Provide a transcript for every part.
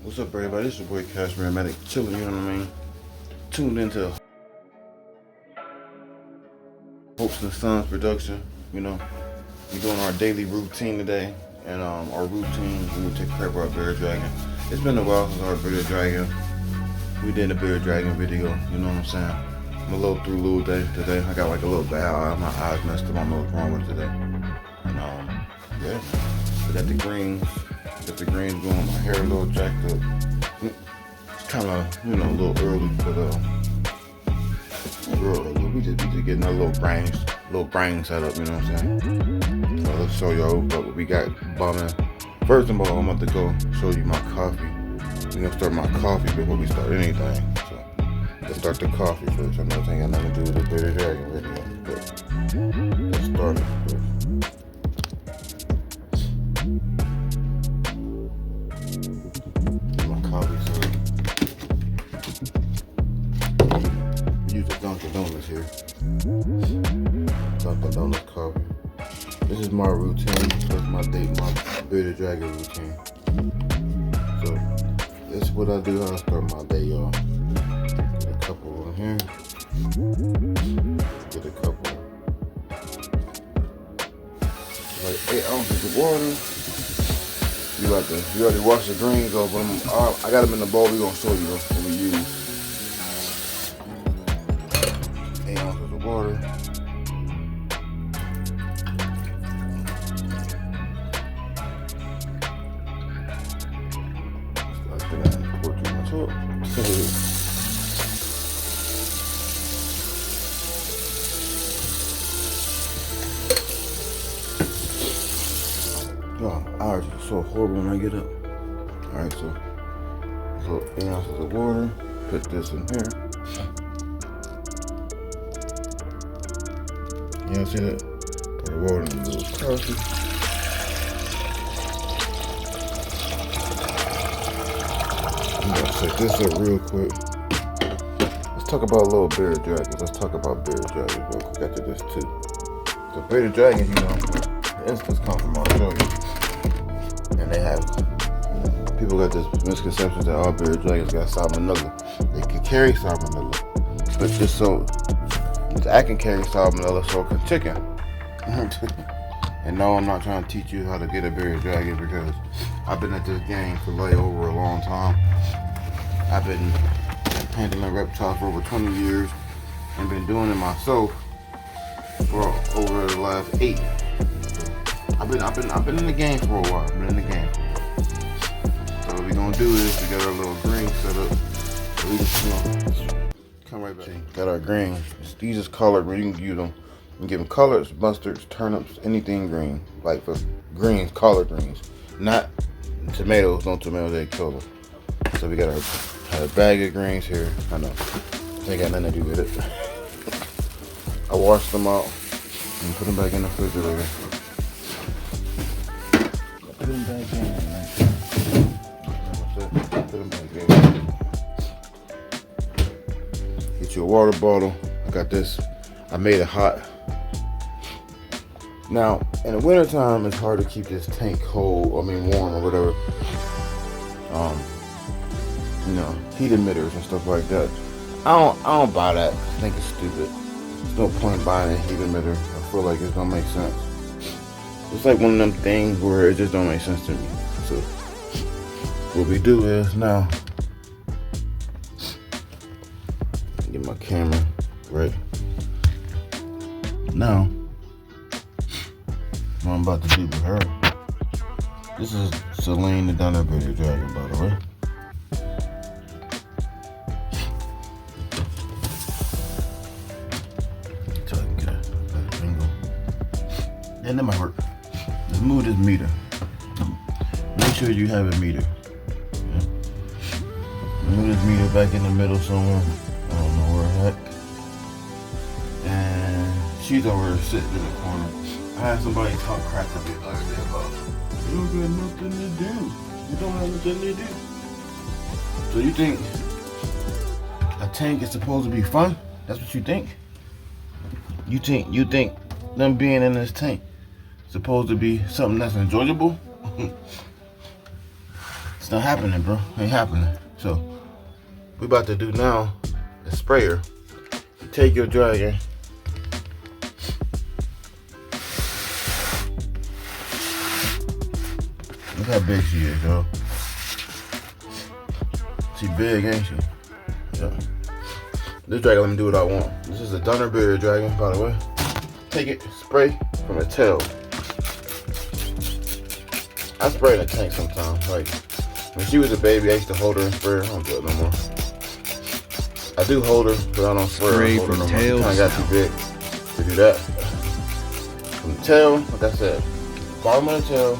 What's up, everybody? It's your boy Cashmere Medic, chilling, you know what I mean? Tuned into Hopes and Sons production. You know, we're doing our daily routine today, and our routine, we will take care of our bearded dragon. It's been a while since our bearded dragon. We did a bearded dragon video, you know what I'm saying? I'm a little through little day today. I got like a little bad eye, my eyes messed up. I don't know what's wrong with it today. And yeah, I got the greens. Got the greens going, my hair a little jacked up. It's kind of, you know, a little early, but we just getting our little brain set up, you know what I'm saying? So let's show y'all what we got bumming. First of all, I'm about to go show you my coffee. We're gonna start my coffee before we start anything. So let's start the coffee first. I know it ain't got nothing to do with the Bearded Dragon video, but let's start it first. Dunkin' Donuts here. Dunkin' Donuts coffee. This is my routine. So it's my Bearded Dragon routine. So this is what I do. I start my day, y'all. Get a couple in here. Get a couple. Like 8 ounces of water. You already wash the greens off. I got them in the bowl. We're gonna show you what we use. 8 ounces of water. I think I poured too much up. Oh, allergies are so horrible when I get up. Alright, so 8 ounces of water. Put this in here. You see that? Put the water in the little coffee. I'm gonna set this up real quick. Let's talk about little bearded dragons. Let's talk about bearded dragons real quick after this too. So bearded dragons, you know, the instance come from Australia. And they have, people got this misconception that all bearded dragons got salmonella. They can carry salmonella. But just so I can carry salmonella, so can chicken. And no, I'm not trying to teach you how to get a bearded dragon because I've been at this game for like over a long time. I've been handling reptiles for over 20 years and been doing it myself for over the last 8. I've been in the game for a while. I've been in the game. So what we're gonna do is we got our little green set up. So we just, you know, come right back. Got our greens. These is collard green. You can use them. You can give them collards, mustards, turnips, anything green. Like for greens, collard greens. Not tomatoes. No tomatoes, they kill them. So we got our bag of greens here. I know. They ain't got nothing to do with it. I washed them out and put them back in the refrigerator. Put them back in. Put them back in. Get you a water bottle. I got this. I made it hot. Now, in the wintertime, it's hard to keep this tank cold, warm or whatever. You know, heat emitters and stuff like that. I don't buy that. I think it's stupid. There's no point buying a heat emitter. I feel like it don't make sense. It's like one of them things where it just don't make sense to me. So, what we do is now, get my camera right now. What I'm about to do with her. This is Selene, the Dunner Bearded Dragon, by the way. So I can get a better angle. And that might work. Let's move this meter. Make sure you have a meter. Yeah. Move this meter back in the middle somewhere. I don't know where at. And she's over there sitting in the corner. I had somebody talk crap to me the other day about, you don't got nothing to do. You don't have nothing to do. So you think a tank is supposed to be fun? That's what you think? You think them being in this tank supposed to be something that's enjoyable? It's not happening, bro. Ain't happening. So we about to do now a sprayer. Take your dragon. Look how big she is, yo. She big, ain't she? Yeah. This dragon, let me do what I want. This is a Dunnerberry dragon, by the way. Take it, spray from the tail. I spray in the tank sometimes. Like, when she was a baby, I used to hold her and spray her. I don't do it no more. I do hold her, but I don't spray her. Hold her no more. She kinda got too big to do that. From the tail, like I said, bottom of the tail,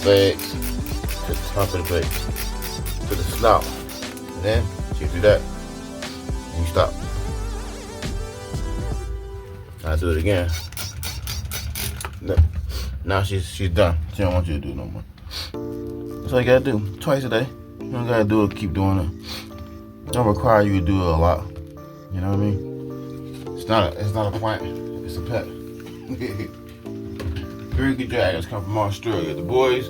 legs, to the top of the base, to the snout. And then you do that, and you stop. I do it again. No. Now she's done. She don't want you to do it no more. That's all you gotta do. Twice a day. You don't gotta do it, keep doing it. Don't require you to do it a lot. You know what I mean? It's not a plant, it's a pet. Very good dragons come from Australia. The boys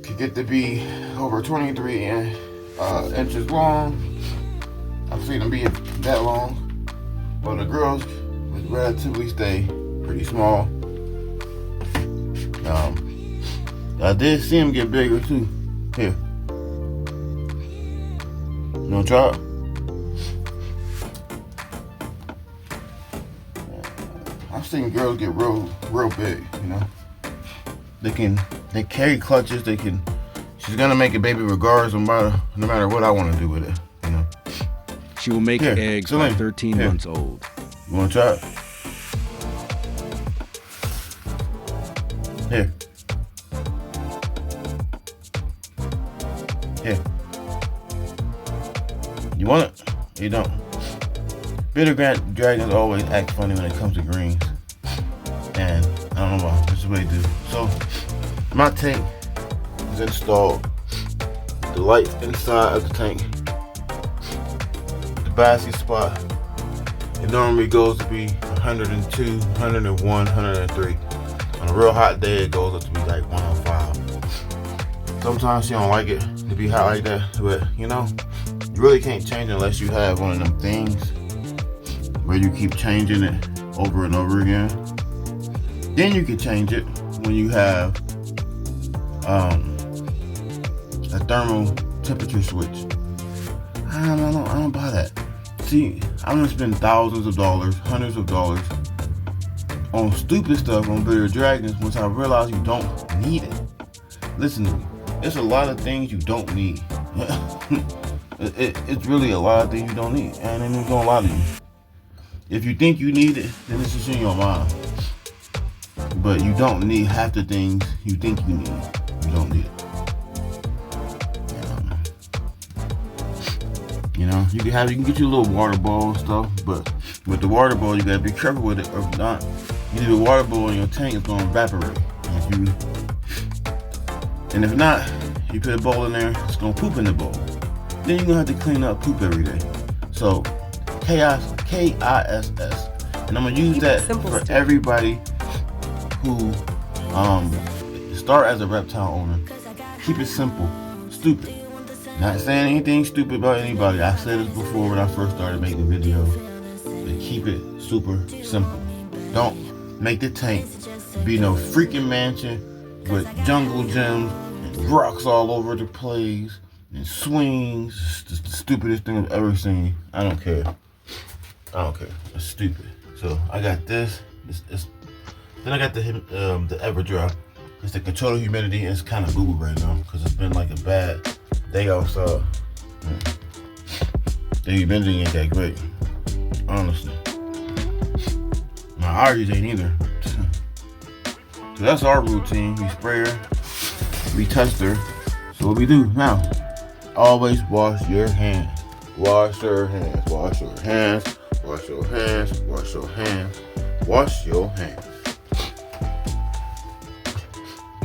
can get to be over 23 inches long. I've seen them be that long. But the girls would relatively stay pretty small. I did see him get bigger too. Here. You wanna try it? I've seen girls get real big, you know. They carry clutches, she's gonna make a baby regardless no matter what I wanna do with it, you know. She will make eggs by 13 months old. You wanna try it? Here. Here. You want it? You don't. Bitter dragons always act funny when it comes to greens. And I don't know why. That's the way they do. So my tank is installed. The light inside of the tank. The basket spot. It normally goes to be 102, 101, 103. On a real hot day, it goes up to be like 105. Sometimes you don't like it to be hot like that, but you know, you really can't change it unless you have one of them things where you keep changing it over and over again. Then you can change it when you have a thermal temperature switch. I don't buy that. See, I'm gonna spend thousands of dollars, hundreds of dollars on stupid stuff on bitter dragons once I realize you don't need it. Listen to me. There's a lot of things you don't need. It's really a lot of things you don't need, and I'm not gonna lie to you. If you think you need it, then it's just in your mind. But you don't need half the things you think you need. You don't need it. You know, you can get your little water bowl and stuff, but with the water bowl, you gotta be careful with it, or if not, you leave a water bowl in your tank, it's gonna evaporate. And if not, you put a bowl in there, it's gonna poop in the bowl. Then you're gonna have to clean up poop every day. So, KISS. And I'm gonna use that for everybody who start as a reptile owner. Keep it simple, stupid. Not saying anything stupid about anybody. I said this before when I first started making videos. But keep it super simple. Don't make the tank be no freaking mansion with jungle gyms and rocks all over the place and swings. It's just the stupidest thing I've ever seen. I don't care. It's stupid. So I got this. Then I got the Everdry. It's to control the humidity. It's kind of boo-boo right now because it's been like a bad day outside. The humidity ain't that great, honestly. My allergies ain't either. So that's our routine. We spray her, we test her. So what we do now, always wash your hands. Wash your hands, wash your hands, wash your hands, wash your hands, wash your hands.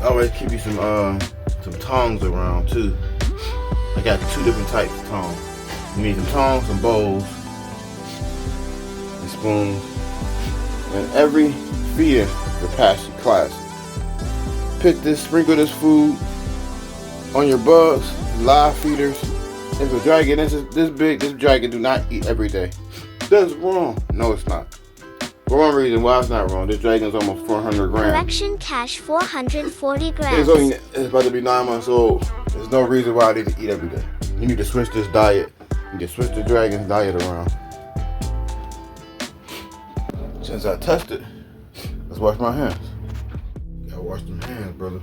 Always keep you some tongs around too. I got 2 different types of tongs. You need some tongs, some bowls, and spoons. And every feeder your passion class. Sprinkle this food on your bugs, live feeders. If a dragon is this big, this dragon do not eat every day. That's wrong. No, it's not. For one reason why it's not wrong. This dragon's almost 400 grams. Collection cash 440 grams. It's about to be 9 months old. There's no reason why I need to eat every day. You need to switch this diet. You need to switch the dragon's diet around. Since I tested, let's wash my hands. Gotta wash them hands, brother.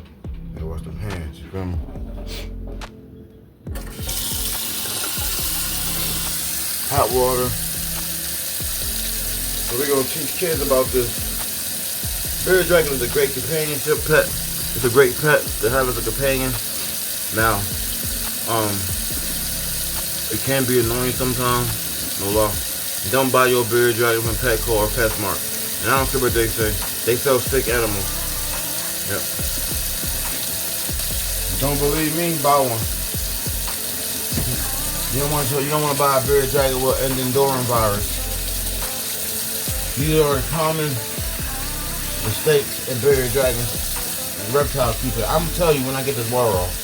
Gotta wash them hands, you feel me? Hot water. So we're gonna teach kids about this. Bearded dragon is a great companionship pet. It's a great pet to have as a companion. Now, it can be annoying sometimes. No lie. Don't buy your bearded dragon from Petco or PetSmart. And I don't care what they say. They sell sick animals. Yep. Don't believe me? Buy one. You don't want to buy a bearded dragon with an Endurin virus. These are common mistakes in bearded dragons and reptile keepers. I'm gonna tell you when I get this water off.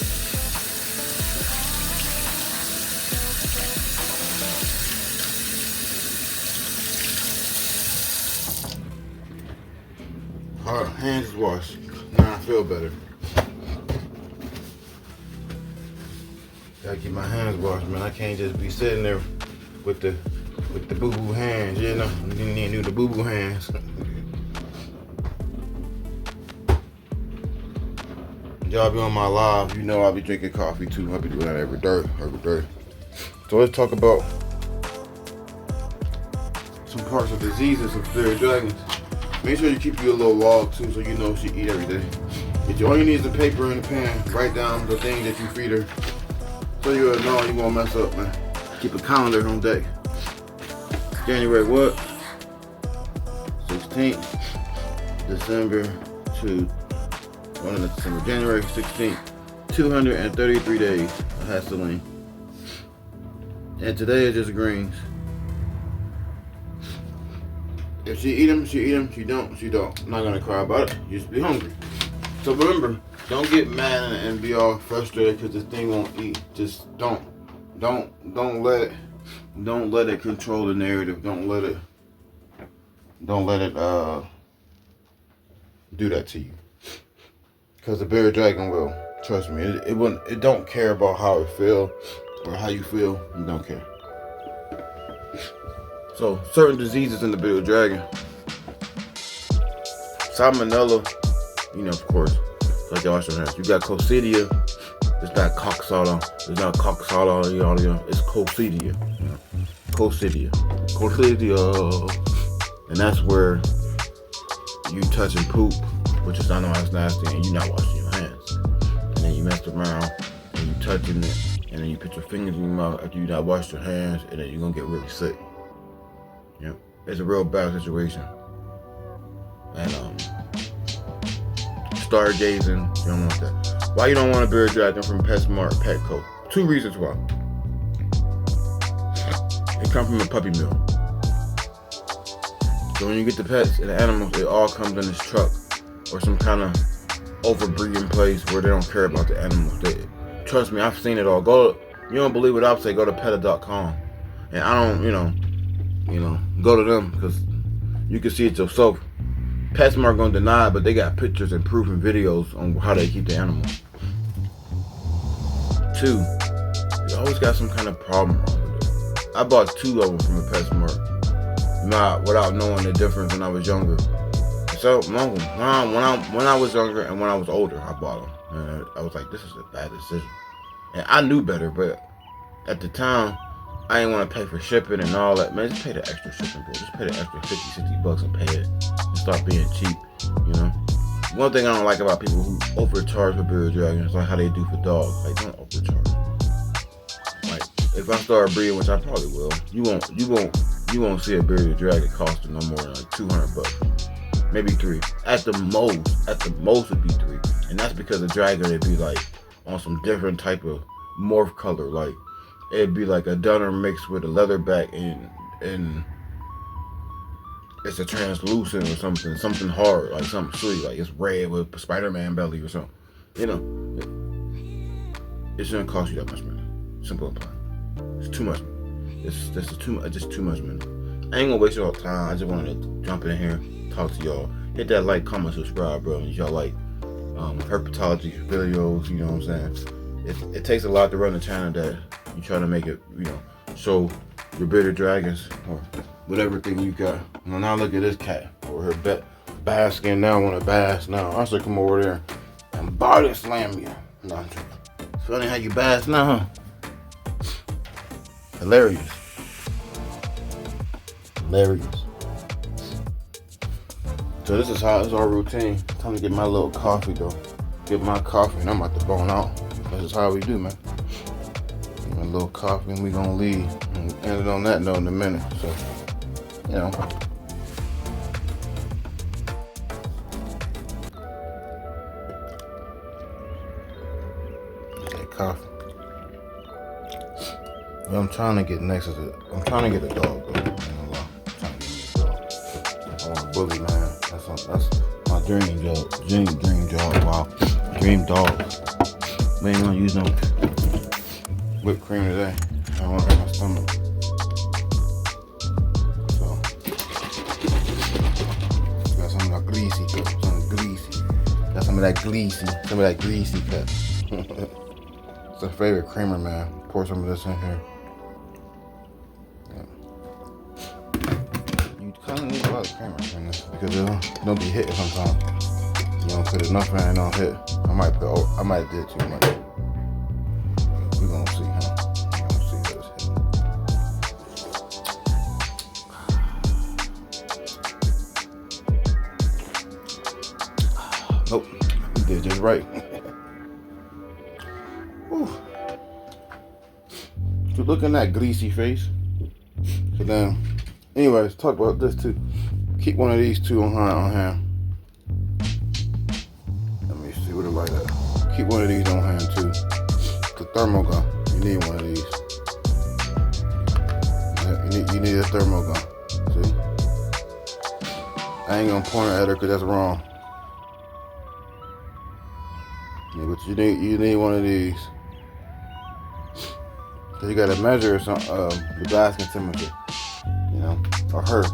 Alright, hands is washed. Now I feel better. Gotta keep my hands washed, man. I can't just be sitting there with the boo-boo hands, you know? You need to do the boo-boo hands. Y'all be on my live, you know I'll be drinking coffee too. I'll be doing that every day. So let's talk about some parts of diseases of bearded dragons. Make sure you keep you a little log too, so you know she eat every day. All you need is a paper and a pen. Write down the things that you feed her, so you'll know you won't mess up, man. Keep a calendar on deck. January what? 16th, December to December. January 16th, 233 days. I had Selene. And today is just greens. If she eat them, she eat them. She don't, she don't. I'm not gonna cry about it. You just be hungry. So remember, don't get mad and be all frustrated because this thing won't eat. Just don't let it control the narrative. Don't let it do that to you. Because the bearded dragon will. Trust me. It don't care about how it feel or how you feel. It don't care. So certain diseases in the bearded dragon. Salmonella, you know, of course. Like y'all should have. You got coccidia. It's not coxsala. It's not coxsala. It's coccidia. Coccidia. And that's where you touch and poop, which is, I know that's nasty, and you're not washing your hands. And then you mess around and you touching it, and then you put your fingers in your mouth after you not washed your hands, and then you're gonna get really sick. Yep. It's a real bad situation. And stargazing, you don't want that. Why you don't want a bearded dragon from PetSmart, Petco? 2 reasons why. It comes from a puppy mill. So when you get the pets and the animals, it all comes in this truck or some kind of overbreeding place where they don't care about the animals. Trust me, I've seen it all. You don't believe what I say, go to peta.com. And I don't, go to them because you can see it yourself. PetSmart gonna deny it, but they got pictures and proof and videos on how they keep the animals. 2, you always got some kind of problem wrong with it. I bought 2 of them from a PetSmart, not without knowing the difference when I was younger. So when I was younger and when I was older, I bought them. And I was like, this is a bad decision. And I knew better, but at the time, I didn't want to pay for shipping and all that. Man, just pay the extra shipping, bro. Just pay the extra $50-$60 and pay it. And start being cheap, you know? One thing I don't like about people who overcharge for bearded dragons is like how they do for dogs. Like, don't overcharge. Like, if I start breeding, which I probably will, you won't see a bearded dragon costing no more than like $200. Maybe 3. At the most it'd be 3. And that's because the dragon would be like on some different type of morph color. Like, it'd be like a dunner mixed with a leatherback and it's a translucent or something hard, like something sweet, like it's red with Spider-Man belly or something, you know. it shouldn't cost you that much money. Simple and plain. It's too much. It's just too much money. I ain't gonna waste your time. I just wanted to jump in here, talk to y'all. Hit that like, comment, subscribe, bro. If y'all like herpetology videos, you know what I'm saying? It takes a lot to run a channel that you try to make it, you know, show your bearded dragons or whatever thing you got. Now look at this cat over here basking now, want to bask now. I should come over there and body slam you. No, I'm joking. It's funny how you bask now, huh? Hilarious. So this is our routine. Time to get my little coffee though. Get my coffee and I'm about to bone out. This is how we do, man. Get my little coffee and we gonna leave. And end it on that note in a minute. So, you know. That coffee. What I'm trying to get next is I'm trying to get a dog though. I'm trying to get a dog. I want a bully, man. That's my dream job. Dream job. Wow. Dream dog. We ain't gonna use no whipped cream today. I don't want to hurt my stomach. So got some of that greasy cut. Got some of that greasy cut. It's a favorite creamer, man. Pour some of this in here. You kind of need a lot of creamer in this because it don't be hitting sometimes. You don't put enough in and it don't hit. I might do it too much. We're gonna see, huh? We're gonna see how it's hitting. Nope, we did just right. Whew. So look in that greasy face. So then, anyways, talk about this too. Keep one of these two on hand. Let me see what it like that. Keep one of these on hand too. The thermal gun. You need one of these. You need a thermal gun. See? I ain't gonna point it at her because that's wrong. Yeah, but you need one of these. So you gotta measure the basking temperature, you know, or her.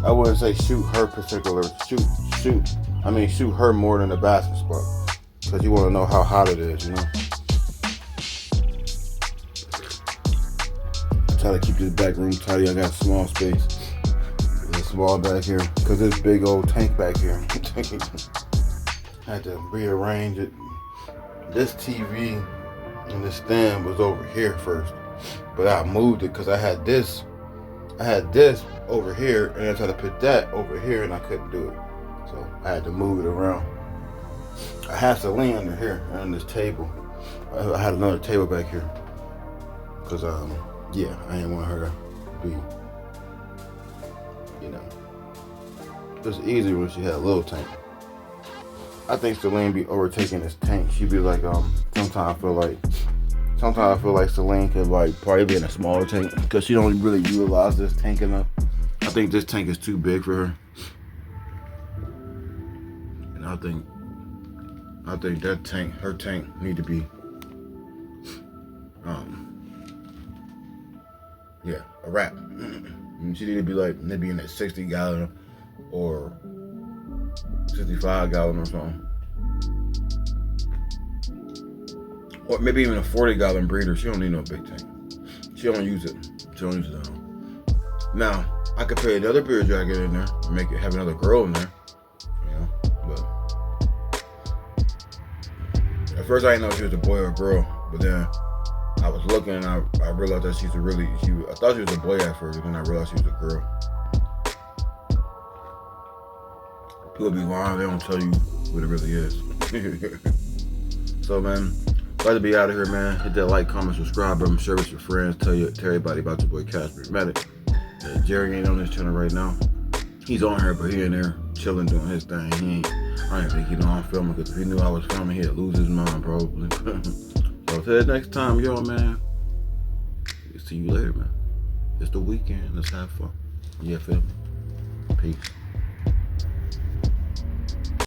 I wouldn't say shoot her particular, shoot her more than the basking spot, because you want to know how hot it is, you know. I try to keep this back room tidy. I got small space, it's small back here, because this big old tank back here. I had to rearrange it. This TV and the stand was over here first, but I moved it because I had this over here and I tried to put that over here and I couldn't do it, so I had to move it around. I had Selene under here on this table. I had another table back here because yeah, I didn't want her to be, you know, it was easier when she had a little tank. I think Selene be overtaking this tank. She be like, sometimes I feel like Selene could like probably be in a smaller tank because she don't really utilize this tank enough. I think this tank is too big for her, and I think that tank, her tank, need to be, yeah, a wrap. She need to be like maybe in that 60 gallon or 65 gallon or something. Or maybe even a 40 gallon breeder. She don't need no big tank. She don't use it at all. Now, I could put another beard jacket in there and have another girl in there. You know, but at first I didn't know if she was a boy or a girl, but then I was looking and I realized that I thought she was a boy at first, but then I realized she was a girl. People be lying, they don't tell you what it really is. So man, glad to be out of here, man. Hit that like, comment, subscribe, bro. Share with your friends. Tell everybody about your boy Casper Medic. Jerry ain't on this channel right now. He's on here, but he in there chilling, doing his thing. I didn't think he know I'm filming, because if he knew I was filming, he'd lose his mind probably. So till next time, y'all, man. See you later, man. It's the weekend. Let's have fun. Yeah, feel me? Peace.